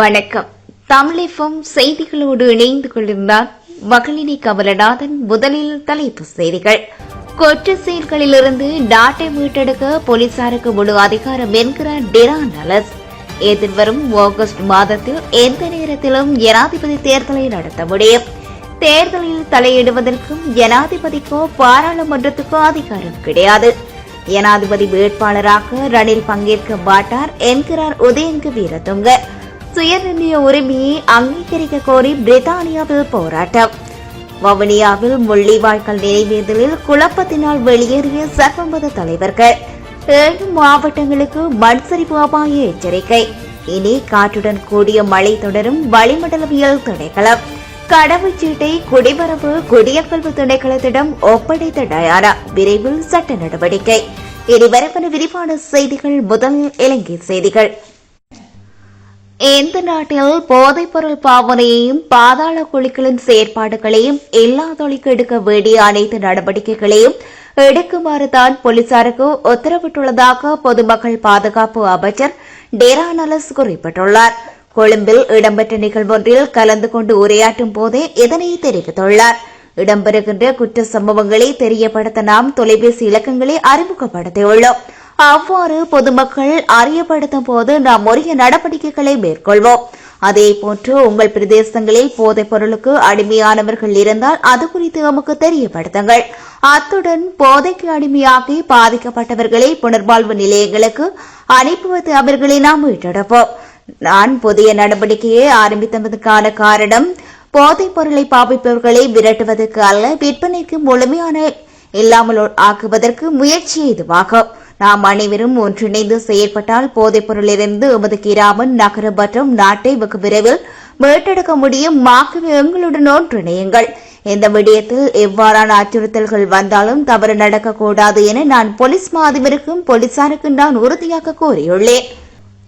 வணக்கம். தமிழகம் செய்திகளோடு இணைந்து கொண்டிருந்தார் மகளினி கமலநாதன். முதலில் தலைப்புச் செய்திகள். குற்ற செயல்களிலிருந்து நாட்டை மீட்டெடுக்க போலீசாருக்கு முழு அதிகாரம் என்கிறார் டிரான் அலஸ். எதிர்வரும் ஆகஸ்ட் மாதத்தில் எந்த நேரத்திலும் ஜனாதிபதி தேர்தலை நடத்த முடியும். தேர்தலில் தலையிடுவதற்கும் ஜனாதிபதிக்கோ பாராளுமன்றத்துக்கோ அதிகாரம் கிடையாது. ஜனாதிபதி வேட்பாளராக ரணில் பங்கேற்க மாட்டார் என்கிறார் உதயங்க வீரதுங்க. சுயநிர்ணய உரிமையை அங்கீகரிக்க கோரி பிரித்தானியாவில் போராட்டம். வவுனியாவில் முள்ளிவாய்க்கால் நினைவேந்தலில் குழப்பத்தினால் வெளியேறிய சர்வமத தலைவர்கள். 7 மாவட்டங்களுக்கு மண்சரிவு அபாய எச்சரிக்கை. இனி காற்றுடன் கூடிய மழை தொடரும். வளிமண்டலவியல் திணைக்களம் கடவுச்சீட்டை குடிமரபு குடியகல்வு திணைக்களத்திடம் ஒப்படைத்த டயானா. விரைவில் சட்ட நடவடிக்கை. இனி வரப்பன விரிவான செய்திகள். முதல் இலங்கை செய்திகள். எந்த நாட்டில் போதைப்பொருள் பாவனையையும் பாதாள குழுக்களின் செயற்பாடுகளையும் இல்லாதொழிக்க எடுக்க வேண்டிய அனைத்து நடவடிக்கைகளையும் எடுக்குமாறு தான் போலீசாருக்கு உத்தரவிட்டுள்ளதாக பொதுமக்கள் பாதுகாப்பு அமைச்சர் டிரான் அலஸ் குறிப்பிட்டுள்ளார். கொழும்பில் இடம்பெற்ற நிகழ்வொன்றில் கலந்து கொண்டு உரையாற்றும் போதே இதனை தெரிவித்துள்ளார். இடம்பெறுகின்ற குற்ற சம்பவங்களை தெரியப்படுத்த நாம் தொலைபேசி இலக்கங்களை அறிமுகப்படுத்தியுள்ளோம். அவ்வாறு பொதுமக்கள் அறியப்படுத்தும் போது நாம் உரிய நடவடிக்கைகளை மேற்கொள்வோம். அதேபோன்று உங்கள் பிரதேசங்களில் போதைப் பொருளுக்கு அடிமையானவர்கள் இருந்தால் அது குறித்து நமக்கு தெரியப்படுத்துங்கள். அத்துடன் போதைக்கு அடிமையாகி பாதிக்கப்பட்டவர்களை புனர்வாழ்வு நிலையங்களுக்கு அனுப்புவது அவர்களை நாம் மீட்டெடுப்போம். நான் புதிய நடவடிக்கையை ஆரம்பித்ததற்கான காரணம் போதைப் பொருளை பாவிப்பவர்களை விரட்டுவதற்கு அல்ல, விற்பனைக்கு முழுமையான இல்லாமல் ஆக்குவதற்கு முயற்சி இதுவாகும். நாம் அனைவரும் ஒன்றிணைந்து செயற்பட்டால் போதைப் பொருளிலிருந்து எமது கிராமம் நகரம் மற்றும் நாட்டை வெகு விரைவில் மீட்டெடுக்க முடியும். ஆகவே எங்களுடன் ஒன்றிணையுங்கள். இந்த விடயத்தில் எவ்வாறான அச்சுறுத்தல்கள் வந்தாலும் தவறு நடக்கக்கூடாது என நான் போலீஸ் மாதிபருக்கும் போலீசாருக்கு நான் உறுதியாக கூறியுள்ளேன்.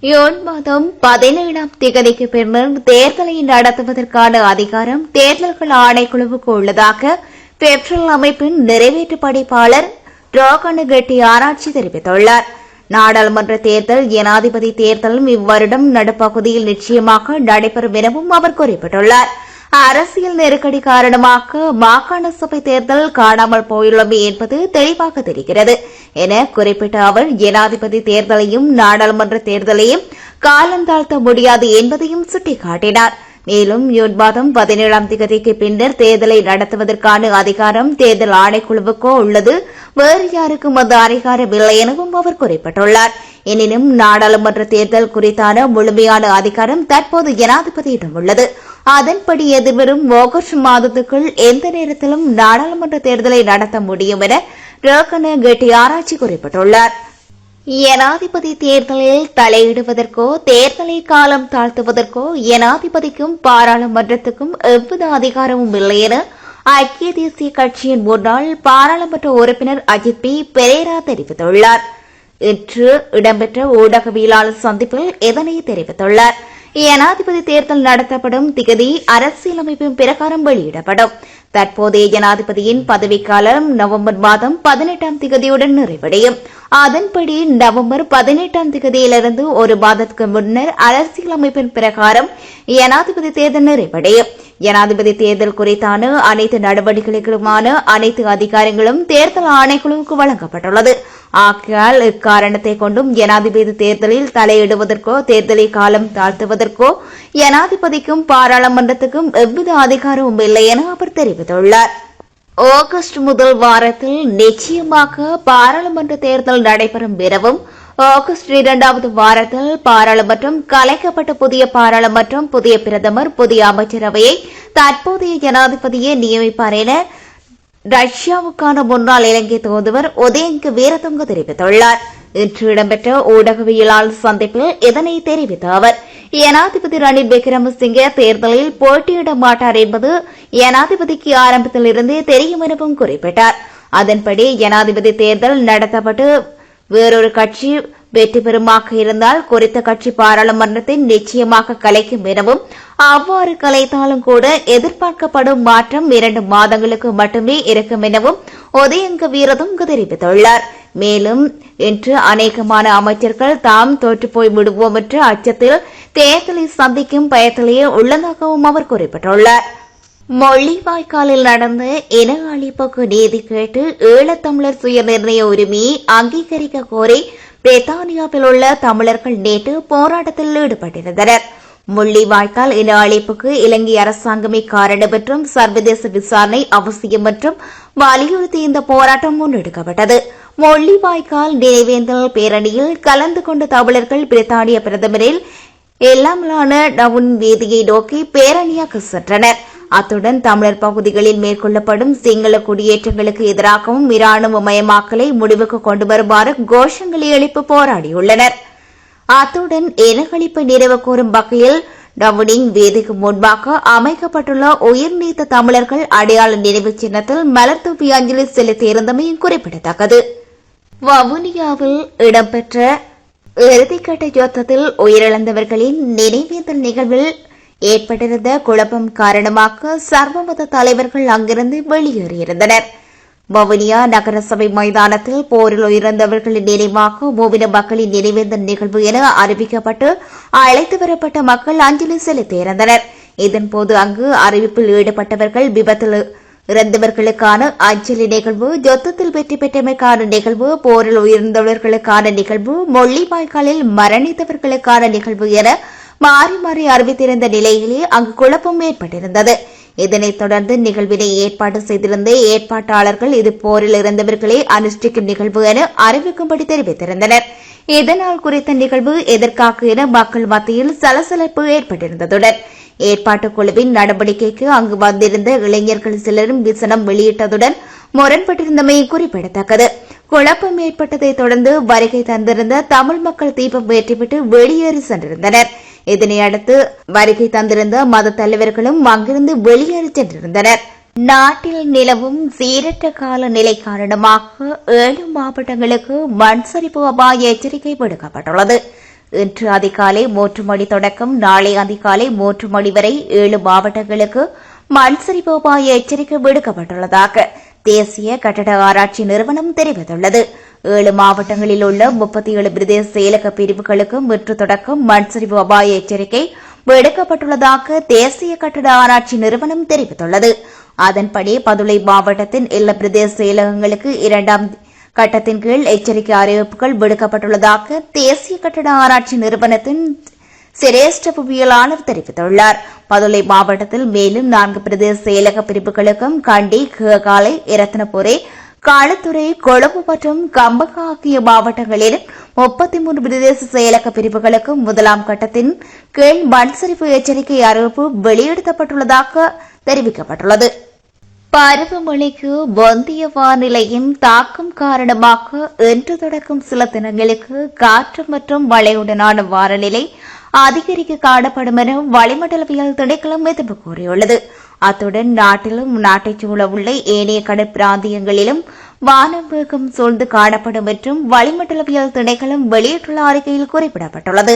ஜூன் மாதம் 17ஆம் தேதிக்கு பின்னர் தேர்தலை நடத்துவதற்கான அதிகாரம் தேர்தல்கள் ஆணைக்குழுவுக்கு உள்ளதாக பெப்ரல் அமைப்பின் நிறைவேற்று படைப்பாளர் ரோகன கெட்டி ஆராய்ச்சி தெரிவித்துள்ளார். நாடாளுமன்ற தேர்தல் ஜனாதிபதி தேர்தலும் இவ்வருடம் நடுப்பகுதியில் நிச்சயமாக நடைபெறும் எனவும் அவர் குறிப்பிட்டுள்ளார். அரசியல் நெருக்கடி காரணமாக மாகாண சபை தேர்தல் காணாமல் போயுள்ளமை என்பது தெளிவாக தெரிகிறது என குறிப்பிட்ட அவர் ஜனாதிபதி தேர்தலையும் நாடாளுமன்ற தேர்தலையும் காலந்தாழ்த்த முடியாது என்பதையும் சுட்டிக்காட்டினார். மேலும் ஜூன் மாதம் 17ஆம் தேதிக்கு பின்னர் தேர்தலை நடத்துவதற்கான அதிகாரம் தேர்தல் ஆணைக்குழுவுக்கோ உள்ளது, வேறு யாருக்கும் அந்த அதிகாரம் இல்லை எனவும் அவர் குறிப்பிட்டுள்ளார். எனினும் நாடாளுமன்ற தேர்தல் குறித்தான முழுமையான அதிகாரம் தற்போது ஜனாதிபதியிடம் உள்ளது. அதன்படி எதிர்வரும் ஆகஸ்ட் மாதத்துக்குள் எந்த நேரத்திலும் நாடாளுமன்ற தேர்தலை நடத்த முடியும் என ரோகன கெட்டி ஆராய்ச்சி குறிப்பிட்டுள்ளார். ஜனாதிபதி தேர்தலில் தலையிடுவதற்கோ தேர்தலை காலம் தாழ்த்துவதற்கோ ஜனாதிபதிக்கும் பாராளுமன்றத்துக்கும் எவ்வித அதிகாரமும் இல்லை என ஐக்கிய தேசிய கட்சியின் முன்னாள் பாராளுமன்ற உறுப்பினர் அஜித் பி பெரேரா தெரிவித்துள்ளார். இன்று இடம்பெற்ற ஊடகவியலாளர் சந்திப்பில் இதனை தெரிவித்துள்ளார். ஜனாதிபதி தேர்தல் நடத்தப்படும் திகதி அரசியலமைப்பின் பிரகாரம் வெளியிடப்படும். தற்போதைய ஜனாதிபதியின் பதவிக்காலம் நவம்பர் மாதம் 18ஆம் தேதியுடன் நிறைவடையும். அதன்படி நவம்பர் 18ஆம் தேதியிலிருந்து ஒரு மாதத்துக்கு முன்னர் அரசியலமைப்பின் பிரகாரம் ஜனாதிபதி தேர்தல் நிறைவடையும். ஜனாதிபதி தேர்தல் குறித்தான அனைத்து நடவடிக்கைகளுக்குமான அனைத்து அதிகாரங்களும் தேர்தல் ஆணைக்குழுவுக்கு வழங்கப்பட்டுள்ளது. ஆகையால் இக்காரணத்தை கொண்டும் ஜனாதிபதி தேர்தலில் தலையிடுவதற்கோ தேர்தலை காலம் தாழ்த்துவதற்கோ ஜனாதிபதிக்கும் பாராளுமன்றத்துக்கும் எவ்வித அதிகாரமும் இல்லை என அவர் தெரிவித்துள்ளார். ஆகஸ்ட் முதல் வாரத்தில் நிச்சயமாக பாராளுமன்ற தேர்தல் நடைபெறும் எனவும் ஆகஸ்ட் 2வது வாரத்தில் பாராளுமன்றம் கலைக்கப்பட்ட புதிய பாராளுமன்றம் புதிய பிரதமர் புதிய அமைச்சரவையை தற்போதைய ஜனாதிபதியை நியமிப்பார் என ரஷ்யாவுக்கான முன்னாள் இலங்கை தூதுவர் உதயங்க வீரதுங்க தெரிவித்துள்ளார். இன்று இடம்பெற்ற ஊடகவியலாளர் சந்திப்பில் இதனை தெரிவித்த அவர் ஜனாதிபதி ரணில் விக்ரமசிங்கே தேர்தலில் போட்டியிட மாட்டார் என்பது ஜனாதிபதிக்கு ஆரம்பத்தில் இருந்தே தெரியும் எனவும் குறிப்பிட்டார். அதன்படி ஜனாதிபதி தேர்தல் நடத்தப்பட்டு வேறொரு கட்சி வெற்றி பெறுமாக இருந்தால் குறித்த கட்சி பாராளுமன்றத்தை நிச்சயமாக கலைக்கும் எனவும் அவ்வாறு கலைத்தாலும் கூட எதிர்பார்க்கப்படும் மாற்றம் 2 மாதங்களுக்கு மட்டுமே இருக்கும் எனவும் உதயங்க வீரதுங்க தெரிவித்துள்ளார். மேலும் இன்று அநேகமான அமைச்சர்கள் தாம் தோற்றுப்போய் விடுவோம் என்ற அச்சத்தில் தேர்தலை சந்திக்கும் பயத்திலேயே உள்ளதாகவும் அவர் குறிப்பிட்டுள்ளார். முள்ளிவாய்க்காலில் நடந்த இன அழிப்புக்கு நீதி கேட்டு ஈழத்தமிழர் சுயநிர்ணய உரிமையை அங்கீகரிக்க கோரி பிரித்தானியாவில் உள்ள தமிழர்கள் நேற்று போராட்டத்தில் ஈடுபட்டிருந்தனர். முள்ளிவாய்க்கால் இன அழிப்புக்கு இலங்கை அரசாங்கமே காரணம் என்றும் சர்வதேச விசாரணை அவசியம் என்றும் வலியுறுத்தி இந்த போராட்டம் முன்னெடுக்கப்பட்டது. முள்ளிவாய்க்கால் நினைவேந்தல் பேரணியில் கலந்து கொண்ட தமிழர்கள் பிரித்தானிய பிரதமரில் எல்லாமலான டவுன் வீதியை நோக்கி பேரணியாக சென்றனர். அத்துடன் தமிழர் பகுதிகளில் மேற்கொள்ளப்படும் சிங்கள குடியேற்றங்களுக்கு எதிராகவும் இராணுவ மயமாக்கலை முடிவுக்கு கொண்டு வருமாறு கோஷங்களை எழுப்பி போராடியுள்ளனர். அத்துடன் இனக்கழிப்பை நிறைவு கூறும் வகையில் டவுனிங் வீதிக்கு முன்பாக அமைக்கப்பட்டுள்ள உயிர்நீத்த தமிழர்கள் அடையாள நினைவு சின்னத்தில் மலர்தூவி அஞ்சலி செலுத்தியிருந்தமையும் குறிப்பிடத்தக்கது. வவுனியாவில் இடம்பெற்ற இறுதிக்கட்ட யுத்தத்தில் உயிரிழந்தவர்களின் நினைவேந்தல் நிகழ்வில் ஏற்பட்டிருந்த குழப்பம் காரணமாக சர்வமத தலைவர்கள் அங்கிருந்து வெளியேறியிருந்தனர். வவுனியா நகரசபை மைதானத்தில் போரில் உயிரிழந்தவர்களின் நினைவாக மூவின மக்களின் நினைவேந்தல் நிகழ்வு என அறிவிக்கப்பட்டு அழைத்து வரப்பட்ட மக்கள் அஞ்சலி செலுத்தியிருந்தனர். இதன்போது அங்கு அறிவிப்பில் ஈடுபட்டவர்கள் விபத்தில் இறந்தவர்களுக்கான அஞ்சலி நிகழ்வு, யுத்தத்தில் வெற்றி பெற்றமைக்கான நிகழ்வு, போரில் உயிரிழந்தவர்களுக்கான நிகழ்வு, முள்ளிவாய்க்காலில் மரணித்தவர்களுக்கான நிகழ்வு என மாறி மாறி அறிவித்திருந்த நிலையிலே அங்கு குழப்பம் ஏற்பட்டிருந்தது. இதனைத் தொடர்ந்து நிகழ்வினை ஏற்பாடு செய்திருந்த ஏற்பாட்டாளர்கள் இது போரில் இறந்தவர்களை அனுஷ்டிக்கும் நிகழ்வு என அறிவிக்கும்படி தெரிவித்திருந்தனர். இதனால் குறித்த நிகழ்வு எதற்காக என மக்கள் மத்தியில் சலசலப்பு ஏற்பட்டிருந்ததுடன் ஏற்பாட்டுக் குழுவின் நடவடிக்கைக்கு அங்கு வந்திருந்த இளைஞர்கள் சிலரும் விசனம் வெளியிட்டதுடன் முரண்பட்டிருந்தமை குறிப்பிடத்தக்கது. குழப்பம் ஏற்பட்டதைத் தொடர்ந்து வருகை தந்திருந்த தமிழ் மக்கள் தீபம் ஏற்றிவிட்டு வெளியேறி சென்றிருந்தனர். இதனையடுத்து வருகை தந்திருந்த மத தலைவர்களும் அங்கிருந்து வெளியேறி சென்றிருந்தனர். நாட்டில் நிலவும் சீரற்ற காலநிலை காரணமாக 7 மாவட்டங்களுக்கு மண் சரிவு அபாய எச்சரிக்கை விடுக்கப்பட்டுள்ளது. இன்று அதிகாலை 3 மணி தொடக்கம் நாளை அதிகாலை 3 மணி வரை 7 மாவட்டங்களுக்கு மண் சரிவு அபாய எச்சரிக்கை விடுக்கப்பட்டுள்ளதாக தேசிய கட்டட ஆராய்ச்சி நிறுவனம் தெரிவித்துள்ளது. 7 மாவட்டங்களில் உள்ள 37 பிரதேச செயலக பிரிவுகளுக்கு இன்று தொடக்கம் மண் சரிவு அபாய எச்சரிக்கை விடுக்கப்பட்டுள்ளதாக தேசிய கட்டட ஆராய்ச்சி நிறுவனம் தெரிவித்துள்ளது. அதன்படி பதுளை மாவட்டத்தின் எல்லா பிரதேச செயலகங்களுக்கு 2ஆம் கட்டத்தின் கீழ் எச்சரிக்கை அறிவிப்புகள் விடுக்கப்பட்டுள்ளதாக தேசிய கட்டட ஆராய்ச்சி நிறுவனத்தின் சிரேஷ்ட புவியியலாளர் தெரிவித்துள்ளார். பதுளை மாவட்டத்தில் மேலும் 4 பிரதேச செயலக பிரிவுகளுக்கும் கண்டி, கேகாலை, இரத்தினபுரி, களுத்துறை, கொழும்பு மற்றும் கம்பகா ஆகிய மாவட்டங்களில் 33 பிரதேச செயலக பிரிவுகளுக்கும் 1ஆம் கட்டத்தின் கீழ் மண் சரிவு எச்சரிக்கை அறிவிப்பு வெளியிடப்பட்டுள்ளதாக தெரிவிக்கப்பட்டுள்ளது. பருவமழைக்கு முந்தைய வானிலையின் தாக்கம் காரணமாக இன்று தொடக்கும் சில தினங்களுக்கு காற்று மற்றும் மழையுடனான வானிலை அதிகரிக்க காணப்படும் என வளிமண்டலவியல் திணைக்களம் எதிர்ப்பு கூறியுள்ளது. அத்துடன் நாட்டிலும் நாட்டைச் சூழவுள்ள ஏனைய கடற்பிராந்தியங்களிலும் வானம் வேகம் சூழ்ந்து காணப்படும் என்றும் வளிமண்டலவியல் திணைக்களம் வெளியிட்டுள்ள அறிக்கையில் குறிப்பிடப்பட்டுள்ளது.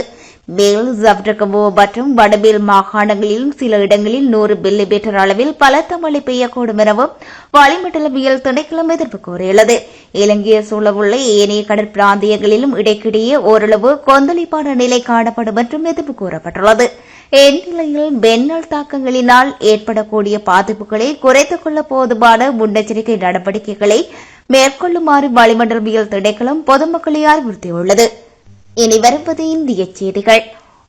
மேல் ஜப்ரகமோ மற்றும் வடமேல் மாகாணங்களிலும் சில இடங்களில் 100 மில்லிமீட்டர் அளவில் பலத்த மழை பெய்யக்கூடும் எனவும் வளிமண்டலவியல் திணைக்களம் எதிர்ப்பு கூறியுள்ளது. இலங்கையை சூழவுள்ள ஏனைய கடற்பிராந்தியங்களிலும் இடைக்கிடையே ஓரளவு கொந்தளிப்பான நிலை காணப்படும் என்றும் எதிர்ப்பு கூறப்பட்டுள்ளது. இந்நிலையில் பெண்ணல் தாக்கங்களினால் ஏற்படக்கூடிய பாதிப்புகளை குறைத்துக் கொள்ள போதுமான முன்னெச்சரிக்கை நடவடிக்கைகளை மேற்கொள்ளுமாறு வளிமண்டலவியல் திணைக்களம் பொதுமக்களை அறிவுறுத்தியுள்ளது. இனி வருவது இந்திய செய்திகள்.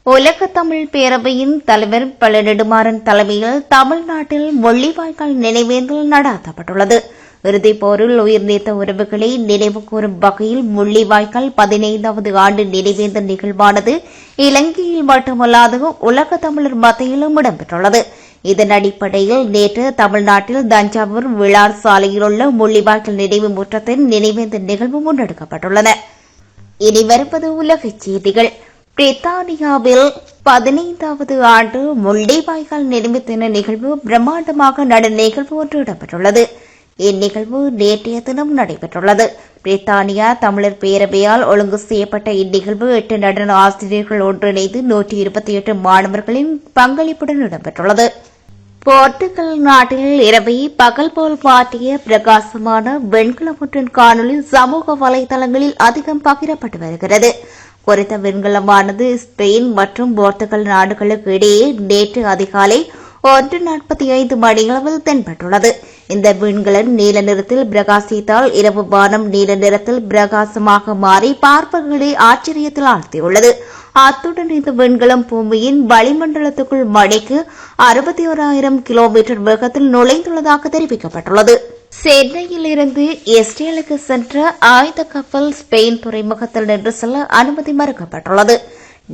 உலக தமிழ் பேரவையின் தலைவர் பழ நெடுமாறன் தலைமையில் தமிழ்நாட்டில் முள்ளிவாய்க்கால் நினைவேந்தல் நடாத்தப்பட்டுள்ளது. இறுதிப் போரில் உயிர் நீத்த உறவுகளை நினைவு கூறும் வகையில் முள்ளிவாய்க்கால் 15வது ஆண்டு நினைவேந்தல் நிகழ்வானது இலங்கையில் மட்டுமல்லாது உலக தமிழர் மத்தியிலும் இடம்பெற்றுள்ளது. இதன் அடிப்படையில் நேற்று தமிழ்நாட்டில் தஞ்சாவூர் விழார் சாலையில் உள்ள முள்ளிவாய்க்கால் நினைவு முற்றத்தின் நினைவேந்தல் நிகழ்வு முன்னெடுக்கப்பட்டுள்ளன. இனி வருவது உலகச் செய்திகள். பிரித்தானியாவில் 15வது ஆண்டு முள்ளிவாய்க்கால் நினைவு தின நிகழ்வு பிரம்மாண்டமாக நிகழ்வு ஒன்று இடம்பெற்றுள்ளது. இந்நிகழ்வு நேற்றைய தினம் நடைபெற்றுள்ளது. பிரித்தானியா தமிழர் பேரவையால் ஒழுங்கு செய்யப்பட்ட இந்நிகழ்வு 8 நடன ஆசிரியர்கள் ஒன்றிணைந்து 128 மாணவர்களின் பங்களிப்புடன் இடம்பெற்றுள்ளது. போர்த்துகல் நாட்டில் இரவை பகல் போல் மாற்றிய பிரகாசமான வெண்கலமுற்றின் காணொலி சமூக வலைதளங்களில் அதிகம் பகிரப்பட்டு வருகிறது. குறித்த வெண்கலமானது ஸ்பெயின் மற்றும் போர்த்துகல் நாடுகளுக்கு இடையே நேற்று அதிகாலை 1:45 மணியளவில் தென்பட்டுள்ளது. இந்த விண்கலன் நீல நிறத்தில் பிரகாசித்தால் இரவு வானம் நீல நிறத்தில் பிரகாசமாக மாறி பார்ப்பவர்களை ஆச்சரியத்தில் ஆழ்த்தியுள்ளது. அத்துடன் இந்த விண்கலம் பூமியின் வளிமண்டலத்துக்குள் மணிக்கு 61,000 கிலோமீட்டர் வேகத்தில் நுழைந்துள்ளதாக தெரிவிக்கப்பட்டுள்ளது. சென்னையில் இருந்து இஸ்ரேலுக்கு சென்ற ஆயுத கப்பல் ஸ்பெயின் துறைமுகத்தில் நின்று செல்ல அனுமதி மறுக்கப்பட்டுள்ளது.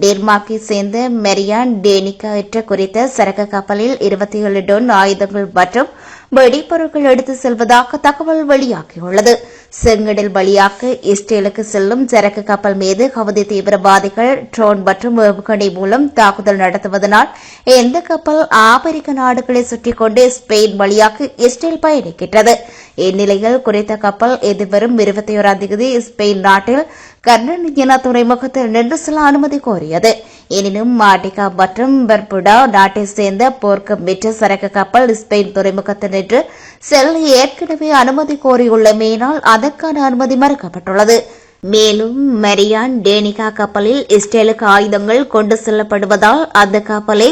டென்மார்க்கை சேர்ந்த மெரியான் டேனிகா என்ற குறித்த சரக்கு கப்பலில் 27 டன் ஆயுதங்கள் மற்றும் வெடிப்பொருட்கள் எடுத்து செல்வதாக தகவல் வெளியாகியுள்ளது. செங்கடல் வழியாக இஸ்ரேலுக்கு செல்லும் சரக்கு கப்பல் மீது ஹவுதி தீவிரவாதிகள் ட்ரோன் மற்றும் ஏவுகணை மூலம் தாக்குதல் நடத்துவதனால் இந்த கப்பல் ஆப்பிரிக்க நாடுகளை சுற்றிக் கொண்டு ஸ்பெயின் வழியாக இஸ்ரேல் பயணிக்கின்றது. இந்நிலையில் குறித்த கப்பல் எதிர்வரும் 21ஆம் தேதி ஸ்பெயின் நாட்டில் கர்னனியனா துறைமுகத்தில் நின்று செல்ல அனுமதி கோரியது. எனினும் மார்டிகா மற்றும் பெர்புடா நாட்டை சேர்ந்த போர்க்க மிற்ற சரக்கு கப்பல் ஸ்பெயின் துறைமுகத்தில் நின்று செல்ல ஏற்கனவே அனுமதி கோரியுள்ளமையினால் அதற்கான அனுமதி மறுக்கப்பட்டுள்ளது. மேலும் மெரியான் டேனிகா கப்பலில் இஸ்ரேலுக்கு ஆயுதங்கள் கொண்டு செல்லப்படுவதால் அந்த கப்பலை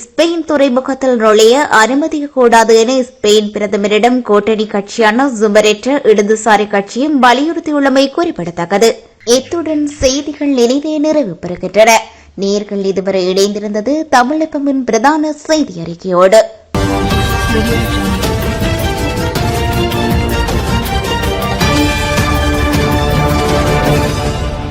ஸ்பெயின் துறைமுகத்தில் நுழைய அனுமதிக்கக்கூடாது என ஸ்பெயின் பிரதமரிடம் கூட்டணி கட்சியான ஜுமரெற்ற இடதுசாரி கட்சியும் வலியுறுத்தியுள்ளமை குறிப்பிடத்தக்கது. இத்துடன் செய்திகள் இனிதே நிறைவு பெறுகின்றன. நேர்கள் இதுவரை இணைந்திருந்தது தமிழகமின் பிரதான செய்தி அறிக்கையோடு.